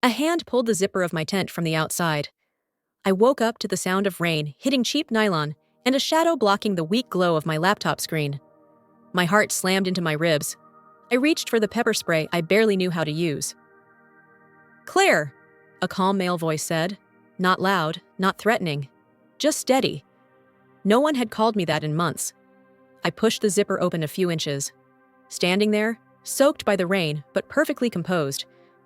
A hand pulled the zipper of my tent from the outside. I woke up to the sound of rain hitting cheap nylon and a shadow blocking the weak glow of my laptop screen. My heart slammed into my ribs. I reached for the pepper spray I barely knew how to use. "Claire," a calm male voice said. Not loud, not threatening, just steady. No one had called me that in months. I pushed the zipper open a few inches. Standing there, soaked by the rain but perfectly composed,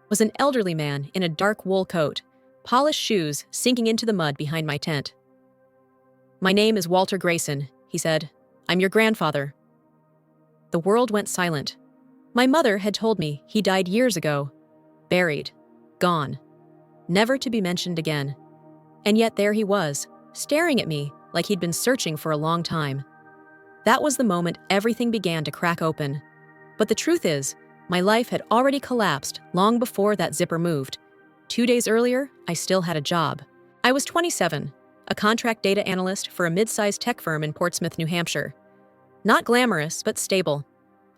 was an elderly man in a dark wool coat, polished shoes sinking into the mud behind my tent. "My name is Walter Grayson," he said. "I'm your grandfather." The world went silent. My mother had told me he died years ago. Buried. Gone. Never to be mentioned again. And yet there he was, staring at me like he'd been searching for a long time. That was the moment everything began to crack open. But the truth is, my life had already collapsed long before that zipper moved. 2 days earlier, I still had a job. I was 27, a contract data analyst for a mid-sized tech firm in Portsmouth, New Hampshire. Not glamorous, but stable.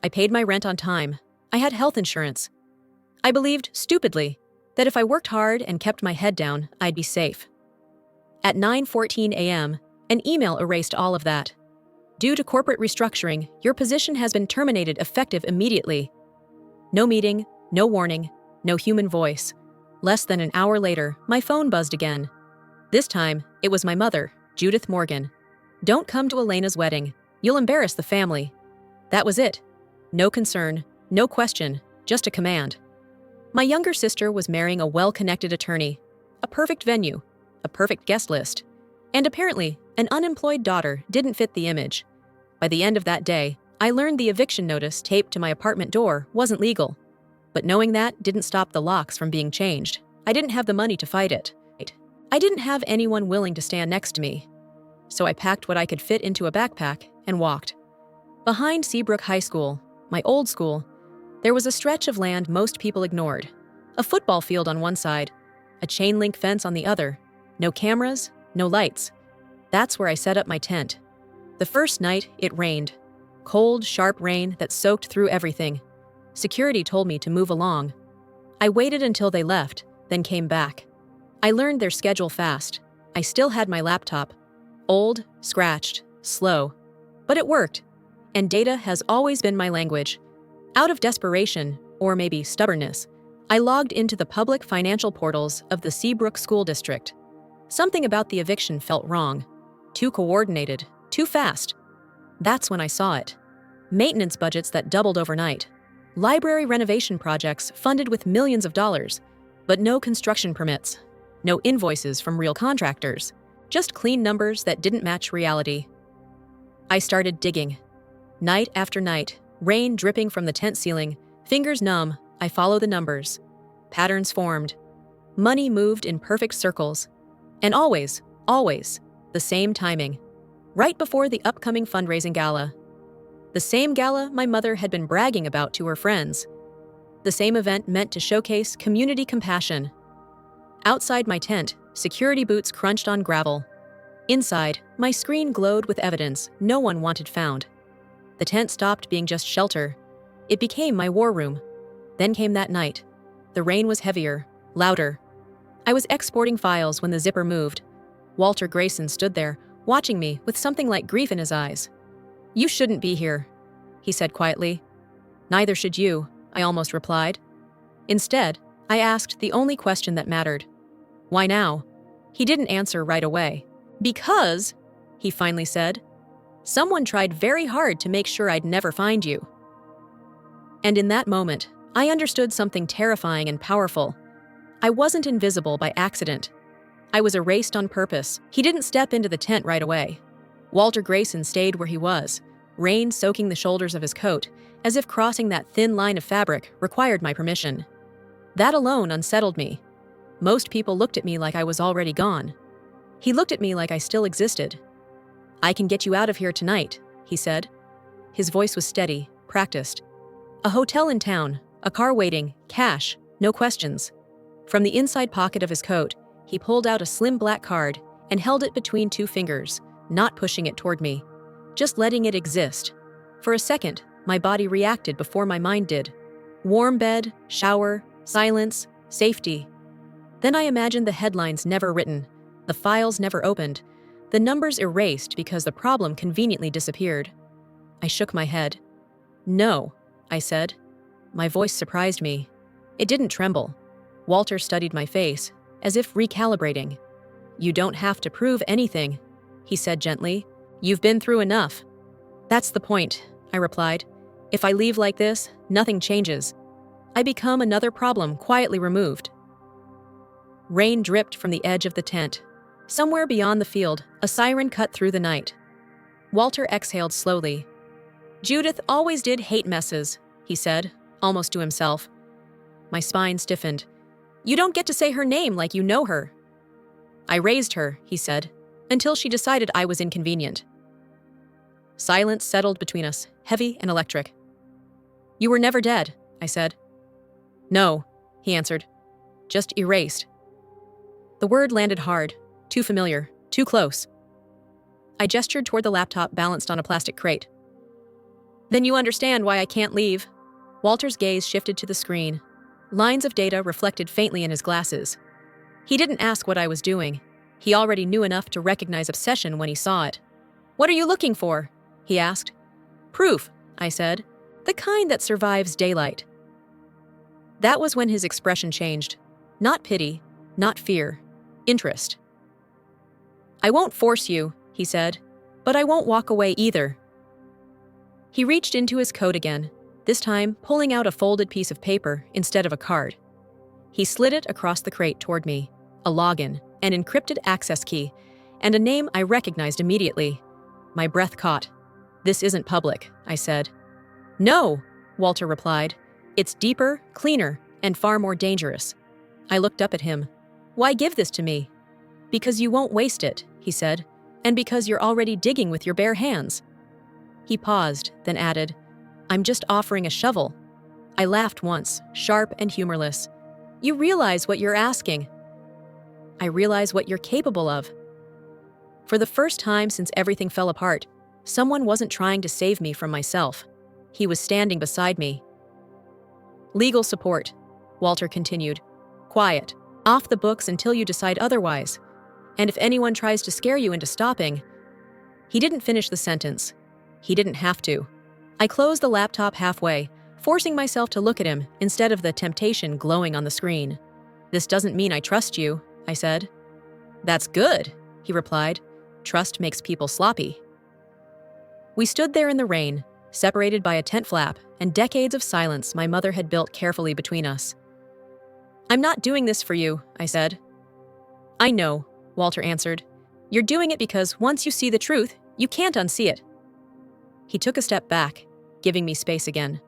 I paid my rent on time. I had health insurance. I believed, stupidly, that if I worked hard and kept my head down, I'd be safe. At 9:14 a.m., an email erased all of that. "Due to corporate restructuring, your position has been terminated effective immediately." No meeting, no warning, no human voice. Less than an hour later, my phone buzzed again. This time, it was my mother, Judith Morgan. "Don't come to Elena's wedding. You'll embarrass the family." That was it. No concern, no question, just a command. My younger sister was marrying a well-connected attorney, a perfect venue, a perfect guest list, and apparently, an unemployed daughter didn't fit the image. By the end of that day, I learned the eviction notice taped to my apartment door wasn't legal. But knowing that didn't stop the locks from being changed. I didn't have the money to fight it. I didn't have anyone willing to stand next to me. So I packed what I could fit into a backpack and walked. Behind Seabrook High School, my old school, there was a stretch of land most people ignored. A football field on one side, a chain-link fence on the other. No cameras, no lights. That's where I set up my tent. The first night, it rained. Cold, sharp rain that soaked through everything. Security told me to move along. I waited until they left, then came back. I learned their schedule fast. I still had my laptop. Old, scratched, slow. But it worked. And data has always been my language. Out of desperation, or maybe stubbornness, I logged into the public financial portals of the Seabrook School District. Something about the eviction felt wrong. Too coordinated, too fast. That's when I saw it. Maintenance budgets that doubled overnight. Library renovation projects funded with millions of dollars, but no construction permits. No invoices from real contractors. Just clean numbers that didn't match reality. I started digging. Night after night, rain dripping from the tent ceiling, fingers numb, I follow the numbers. Patterns formed. Money moved in perfect circles. And always, the same timing. Right before the upcoming fundraising gala. The same gala my mother had been bragging about to her friends. The same event meant to showcase community compassion. Outside my tent, security boots crunched on gravel. Inside, my screen glowed with evidence no one wanted found. The tent stopped being just shelter. It became my war room. Then came that night. The rain was heavier, louder. I was exporting files when the zipper moved. Walter Grayson stood there, watching me with something like grief in his eyes. "You shouldn't be here," he said quietly. "Neither should you," I almost replied. Instead, I asked the only question that mattered. "Why now?" He didn't answer right away. "Because," he finally said, "someone tried very hard to make sure I'd never find you." And in that moment, I understood something terrifying and powerful. I wasn't invisible by accident. I was erased on purpose. He didn't step into the tent right away. Walter Grayson stayed where he was, rain soaking the shoulders of his coat, as if crossing that thin line of fabric required my permission. That alone unsettled me. Most people looked at me like I was already gone. He looked at me like I still existed. "I can get you out of here tonight," he said. His voice was steady, practiced. "A hotel in town, a car waiting, cash, no questions." From the inside pocket of his coat, he pulled out a slim black card and held it between two fingers, not pushing it toward me, just letting it exist. For a second, my body reacted before my mind did. Warm bed, shower, silence, safety. Then I imagined the headlines never written, the files never opened, the numbers erased because the problem conveniently disappeared. I shook my head. "No," I said. My voice surprised me. It didn't tremble. Walter studied my face, as if recalibrating. "You don't have to prove anything," he said gently. "You've been through enough." "That's the point," I replied. "If I leave like this, nothing changes. I become another problem quietly removed." Rain dripped from the edge of the tent. Somewhere beyond the field, a siren cut through the night. Walter exhaled slowly. "Judith always did hate messes," he said, almost to himself. My spine stiffened. "You don't get to say her name like you know her." "I raised her," he said, "until she decided I was inconvenient." Silence settled between us, heavy and electric. "You were never dead," I said. "No," he answered. "Just erased." The word landed hard, too familiar, too close. I gestured toward the laptop balanced on a plastic crate. "Then you understand why I can't leave." Walter's gaze shifted to the screen. Lines of data reflected faintly in his glasses. He didn't ask what I was doing. He already knew enough to recognize obsession when he saw it. "What are you looking for?" he asked. "Proof," I said. "The kind that survives daylight." That was when his expression changed. Not pity, not fear, interest. "I won't force you," he said, "but I won't walk away either." He reached into his coat again, this time pulling out a folded piece of paper instead of a card. He slid it across the crate toward me, a login, an encrypted access key, and a name I recognized immediately. My breath caught. "This isn't public," I said. "No," Walter replied. "It's deeper, cleaner, and far more dangerous." I looked up at him. "Why give this to me?" "Because you won't waste it," he said, "and because you're already digging with your bare hands." He paused, then added, "I'm just offering a shovel." I laughed once, sharp and humorless. "You realize what you're asking." "I realize what you're capable of." For the first time since everything fell apart, someone wasn't trying to save me from myself. He was standing beside me. "Legal support," Walter continued. "Quiet. Off the books until you decide otherwise. And if anyone tries to scare you into stopping..." He didn't finish the sentence. He didn't have to. I closed the laptop halfway, forcing myself to look at him instead of the temptation glowing on the screen. "This doesn't mean I trust you," I said. "That's good," he replied. "Trust makes people sloppy." We stood there in the rain, separated by a tent flap and decades of silence my mother had built carefully between us. "I'm not doing this for you," I said. "I know," Walter answered. "You're doing it because once you see the truth, you can't unsee it." He took a step back, giving me space again.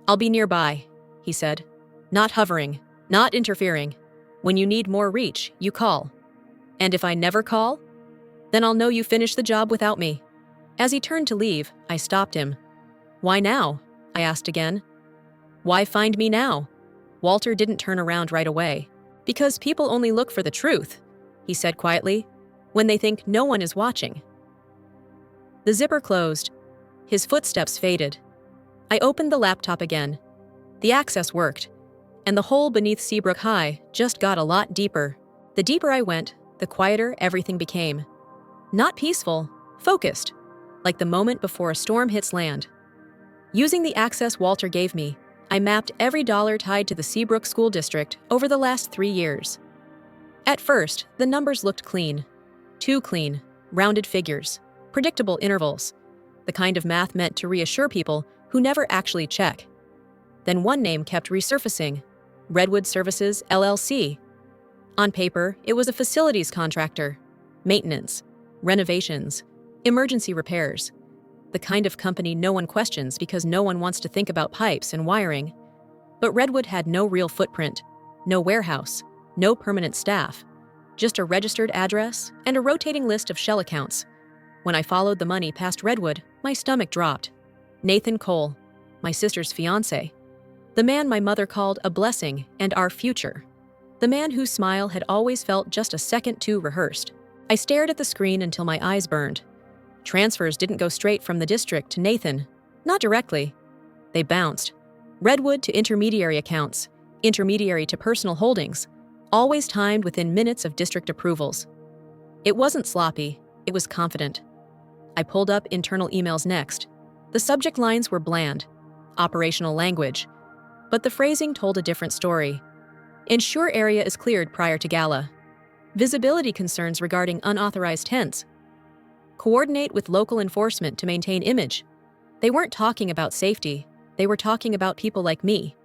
"I'll be nearby," he said. "Not hovering, not interfering. When you need more reach, you call. And if I never call, then I'll know you finished the job without me." As he turned to leave, I stopped him. "Why now?" I asked again. "Why find me now?" Walter didn't turn around right away. "Because people only look for the truth," he said quietly, "when they think no one is watching." The zipper closed. His footsteps faded. I opened the laptop again. The access worked, and the hole beneath Seabrook High just got a lot deeper. The deeper I went, the quieter everything became. Not peaceful, focused, like the moment before a storm hits land. Using the access Walter gave me, I mapped every dollar tied to the Seabrook School District over the last 3 years. At first, the numbers looked clean. Too clean, rounded figures, predictable intervals, the kind of math meant to reassure people who never actually check. Then one name kept resurfacing, Redwood Services, LLC. On paper, it was a facilities contractor, maintenance, renovations, emergency repairs, the kind of company no one questions because no one wants to think about pipes and wiring. But Redwood had no real footprint, no warehouse, no permanent staff, just a registered address and a rotating list of shell accounts. When I followed the money past Redwood, my stomach dropped. Nathan Cole, my sister's fiancé, the man my mother called a blessing and our future, the man whose smile had always felt just a second too rehearsed. I stared at the screen until my eyes burned. Transfers didn't go straight from the district to Nathan, not directly. They bounced. Redwood to intermediary accounts, intermediary to personal holdings, always timed within minutes of district approvals. It wasn't sloppy, it was confident. I pulled up internal emails next. The subject lines were bland, operational language, but the phrasing told a different story. Ensure area is cleared prior to gala. Visibility concerns regarding unauthorized tents. Coordinate with local enforcement to maintain image. They weren't talking about safety, they were talking about people like me.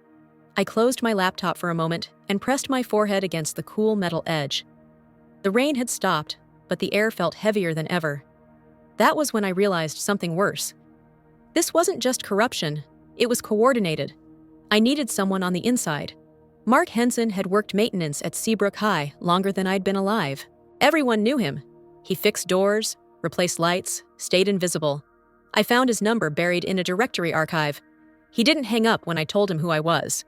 I closed my laptop for a moment and pressed my forehead against the cool metal edge. The rain had stopped, but the air felt heavier than ever. That was when I realized something worse. This wasn't just corruption, it was coordinated. I needed someone on the inside. Mark Henson had worked maintenance at Seabrook High longer than I'd been alive. Everyone knew him. He fixed doors, replaced lights, stayed invisible. I found his number buried in a directory archive. He didn't hang up when I told him who I was.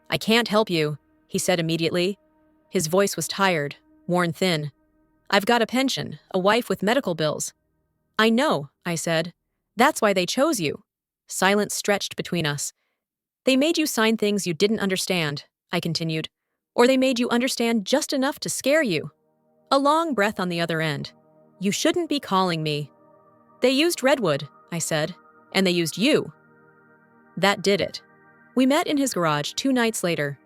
"I can't help you," he said immediately. His voice was tired, worn thin. "I've got a pension, a wife with medical bills." "I know," I said. "That's why they chose you." Silence stretched between us. "They made you sign things you didn't understand," I continued. "Or they made you understand just enough to scare you." A long breath on the other end. "You shouldn't be calling me." "They used Redwood," I said. "And they used you." That did it. We met in his garage 2 nights later.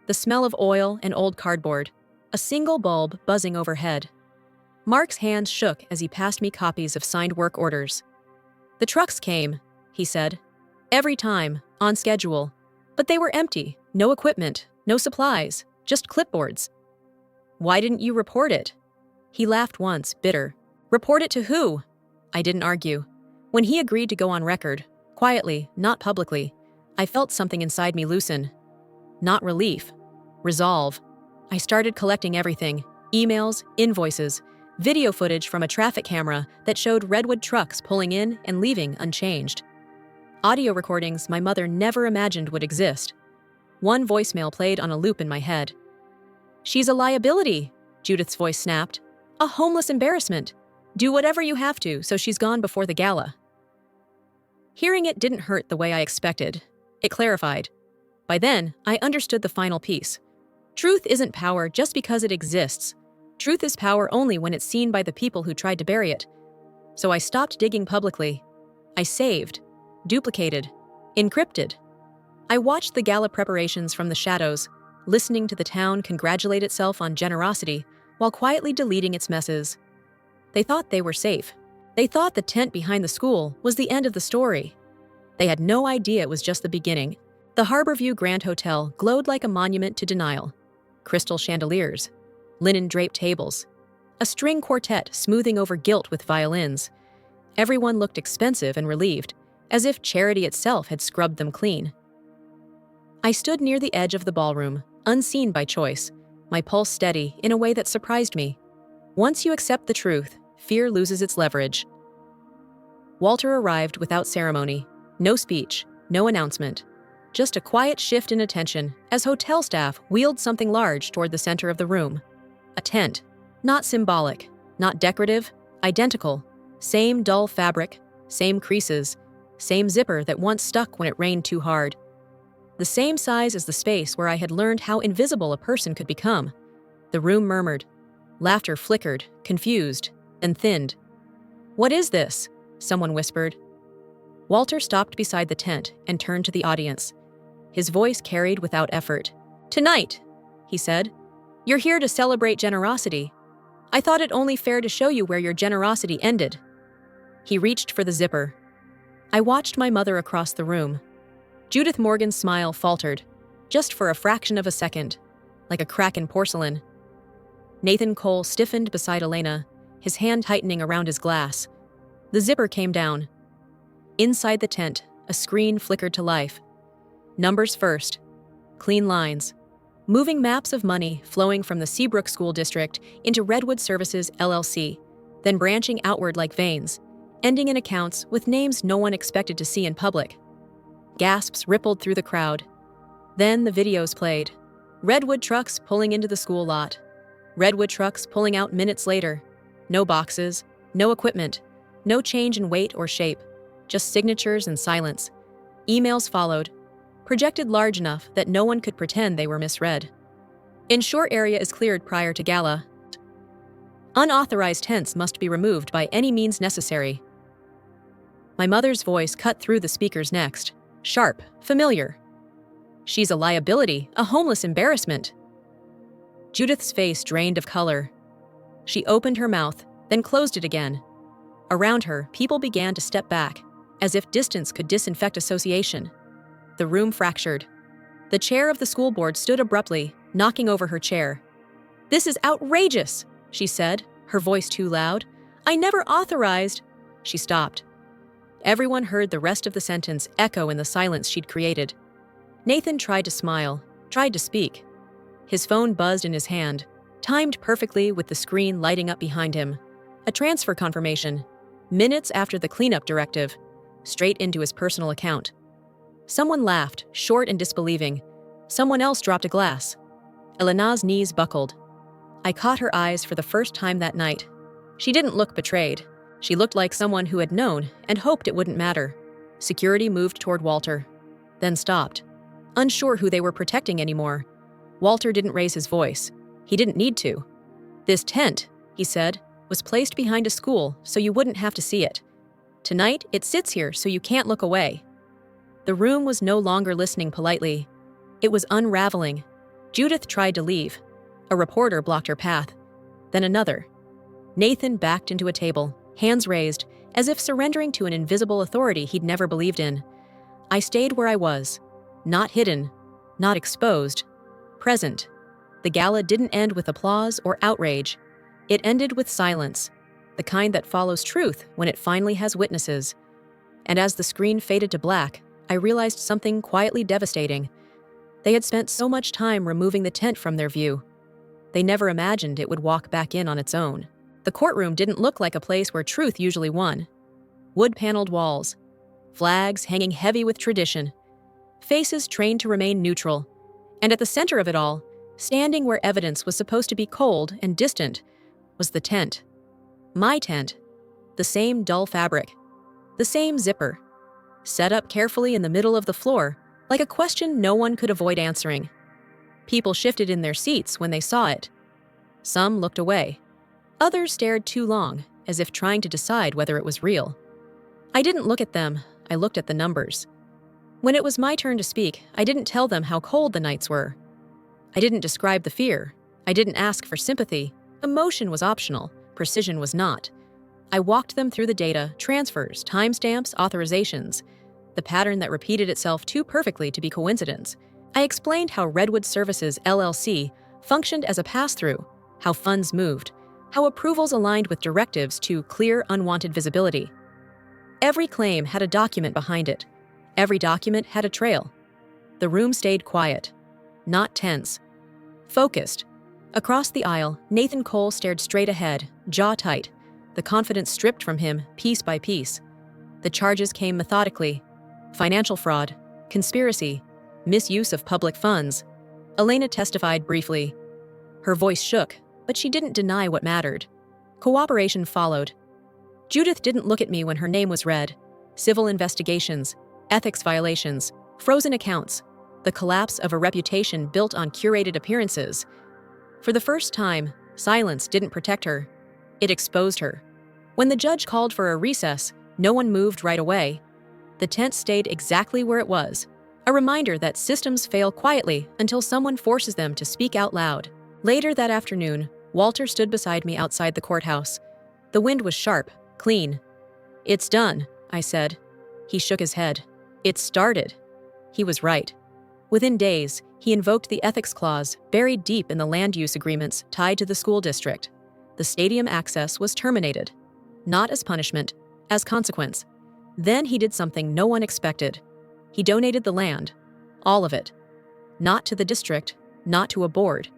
The smell of oil and old cardboard. A single bulb buzzing overhead. Mark's hands shook as he passed me copies of signed work orders. "The trucks came," he said. "Every time, on schedule. But they were empty, no equipment, no supplies, just clipboards." "Why didn't you report it?" He laughed once, bitter. "Report it to who?" I didn't argue. When he agreed to go on record, quietly, not publicly, I felt something inside me loosen. Not relief. Resolve. I started collecting everything. Emails, invoices, video footage from a traffic camera that showed Redwood trucks pulling in and leaving unchanged. Audio recordings my mother never imagined would exist. One voicemail played on a loop in my head. "She's a liability," Judith's voice snapped. "A homeless embarrassment. Do whatever you have to so she's gone before the gala." Hearing it didn't hurt the way I expected. It clarified. By then, I understood the final piece. Truth isn't power just because it exists. Truth is power only when it's seen by the people who tried to bury it. So I stopped digging publicly. I saved, duplicated, encrypted. I watched the gala preparations from the shadows, listening to the town congratulate itself on generosity while quietly deleting its messes. They thought they were safe. They thought the tent behind the school was the end of the story. They had no idea it was just the beginning. The Harborview Grand Hotel glowed like a monument to denial. Crystal chandeliers, linen-draped tables, a string quartet smoothing over gilt with violins. Everyone looked expensive and relieved, as if charity itself had scrubbed them clean. I stood near the edge of the ballroom, unseen by choice, my pulse steady in a way that surprised me. Once you accept the truth, fear loses its leverage. Walter arrived without ceremony. No speech, no announcement. Just a quiet shift in attention as hotel staff wheeled something large toward the center of the room. A tent. Not symbolic, not decorative, identical. Same dull fabric, same creases, same zipper that once stuck when it rained too hard. The same size as the space where I had learned how invisible a person could become. The room murmured. Laughter flickered, confused, and thinned. "What is this?" someone whispered. Walter stopped beside the tent and turned to the audience. His voice carried without effort. "Tonight," he said, "you're here to celebrate generosity. I thought it only fair to show you where your generosity ended." He reached for the zipper. I watched my mother across the room. Judith Morgan's smile faltered, just for a fraction of a second, like a crack in porcelain. Nathan Cole stiffened beside Elena, his hand tightening around his glass. The zipper came down. Inside the tent, a screen flickered to life. Numbers first. Clean lines. Moving maps of money flowing from the Seabrook School District into Redwood Services, LLC, then branching outward like veins, ending in accounts with names no one expected to see in public. Gasps rippled through the crowd. Then the videos played. Redwood trucks pulling into the school lot. Redwood trucks pulling out minutes later. No boxes, no equipment, no change in weight or shape, just signatures and silence. Emails followed, projected large enough that no one could pretend they were misread. Ensure area is cleared prior to gala. Unauthorized tents must be removed by any means necessary. My mother's voice cut through the speakers next. Sharp, familiar. She's a liability, a homeless embarrassment. Judith's face drained of color. She opened her mouth, then closed it again. Around her, people began to step back, as if distance could disinfect association. The room fractured. The chair of the school board stood abruptly, knocking over her chair. "This is outrageous," she said, her voice too loud. "I never authorized—" She stopped. Everyone heard the rest of the sentence echo in the silence she'd created. Nathan tried to smile, tried to speak. His phone buzzed in his hand, timed perfectly with the screen lighting up behind him. A transfer confirmation, minutes after the cleanup directive, straight into his personal account. Someone laughed, short and disbelieving. Someone else dropped a glass. Elena's knees buckled. I caught her eyes for the first time that night. She didn't look betrayed. She looked like someone who had known and hoped it wouldn't matter. Security moved toward Walter, then stopped, unsure who they were protecting anymore. Walter didn't raise his voice. He didn't need to. "This tent," he said, "was placed behind a school so you wouldn't have to see it. Tonight, it sits here so you can't look away." The room was no longer listening politely. It was unraveling. Judith tried to leave. A reporter blocked her path. Then another. Nathan backed into a table, hands raised, as if surrendering to an invisible authority he'd never believed in. I stayed where I was. Not hidden, not exposed. Present. The gala didn't end with applause or outrage. It ended with silence, the kind that follows truth when it finally has witnesses. And as the screen faded to black, I realized something quietly devastating. They had spent so much time removing the tent from their view. They never imagined it would walk back in on its own. The courtroom didn't look like a place where truth usually won. Wood-paneled walls, flags hanging heavy with tradition, faces trained to remain neutral, and at the center of it all, standing where evidence was supposed to be cold and distant, was the tent. My tent. The same dull fabric. The same zipper. Set up carefully in the middle of the floor, like a question no one could avoid answering. People shifted in their seats when they saw it. Some looked away. Others stared too long, as if trying to decide whether it was real. I didn't look at them, I looked at the numbers. When it was my turn to speak, I didn't tell them how cold the nights were. I didn't describe the fear. I didn't ask for sympathy. Emotion was optional, precision was not. I walked them through the data, transfers, timestamps, authorizations, the pattern that repeated itself too perfectly to be coincidence. I explained how Redwood Services, LLC, functioned as a pass-through, how funds moved, how approvals aligned with directives to clear unwanted visibility. Every claim had a document behind it. Every document had a trail. The room stayed quiet, not tense, focused. Across the aisle, Nathan Cole stared straight ahead, jaw tight, the confidence stripped from him piece by piece. The charges came methodically: financial fraud, conspiracy, misuse of public funds. Elena testified briefly. Her voice shook, but she didn't deny what mattered. Cooperation followed. Judith didn't look at me when her name was read. Civil investigations, ethics violations, frozen accounts, the collapse of a reputation built on curated appearances. For the first time, silence didn't protect her. It exposed her. When the judge called for a recess, no one moved right away. The tent stayed exactly where it was, a reminder that systems fail quietly until someone forces them to speak out loud. Later that afternoon, Walter stood beside me outside the courthouse. The wind was sharp, clean. "It's done," I said. He shook his head. "It started." He was right. Within days, he invoked the ethics clause buried deep in the land use agreements tied to the school district. The stadium access was terminated. Not as punishment, as consequence. Then he did something no one expected. He donated the land. All of it. Not to the district, not to a board.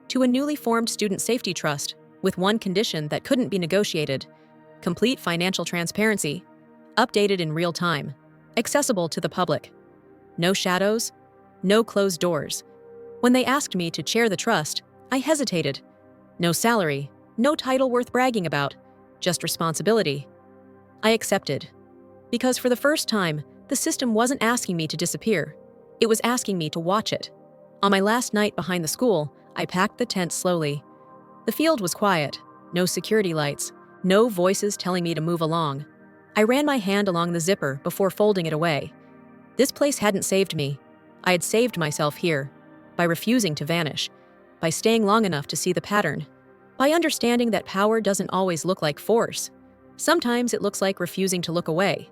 To a newly formed student safety trust, with one condition that couldn't be negotiated: complete financial transparency, updated in real time, accessible to the public. No shadows, no closed doors. When they asked me to chair the trust, I hesitated. No salary, no title worth bragging about, just responsibility. I accepted. Because for the first time, the system wasn't asking me to disappear. It was asking me to watch it. On my last night behind the school, I packed the tent slowly. The field was quiet, no security lights, no voices telling me to move along. I ran my hand along the zipper before folding it away. This place hadn't saved me. I had saved myself here, by refusing to vanish, by staying long enough to see the pattern, by understanding that power doesn't always look like force. Sometimes it looks like refusing to look away.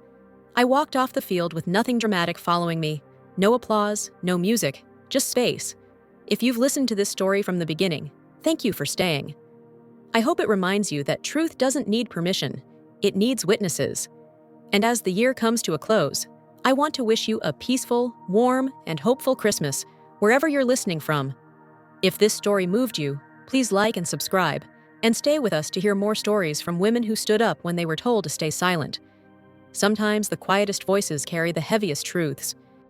I walked off the field with nothing dramatic following me. No applause, no music, just space. If you've listened to this story from the beginning, thank you for staying. I hope it reminds you that truth doesn't need permission. It needs witnesses. And as the year comes to a close, I want to wish you a peaceful, warm, and hopeful Christmas, wherever you're listening from. If this story moved you, please like and subscribe, and stay with us to hear more stories from women who stood up when they were told to stay silent. Sometimes the quietest voices carry the heaviest truths.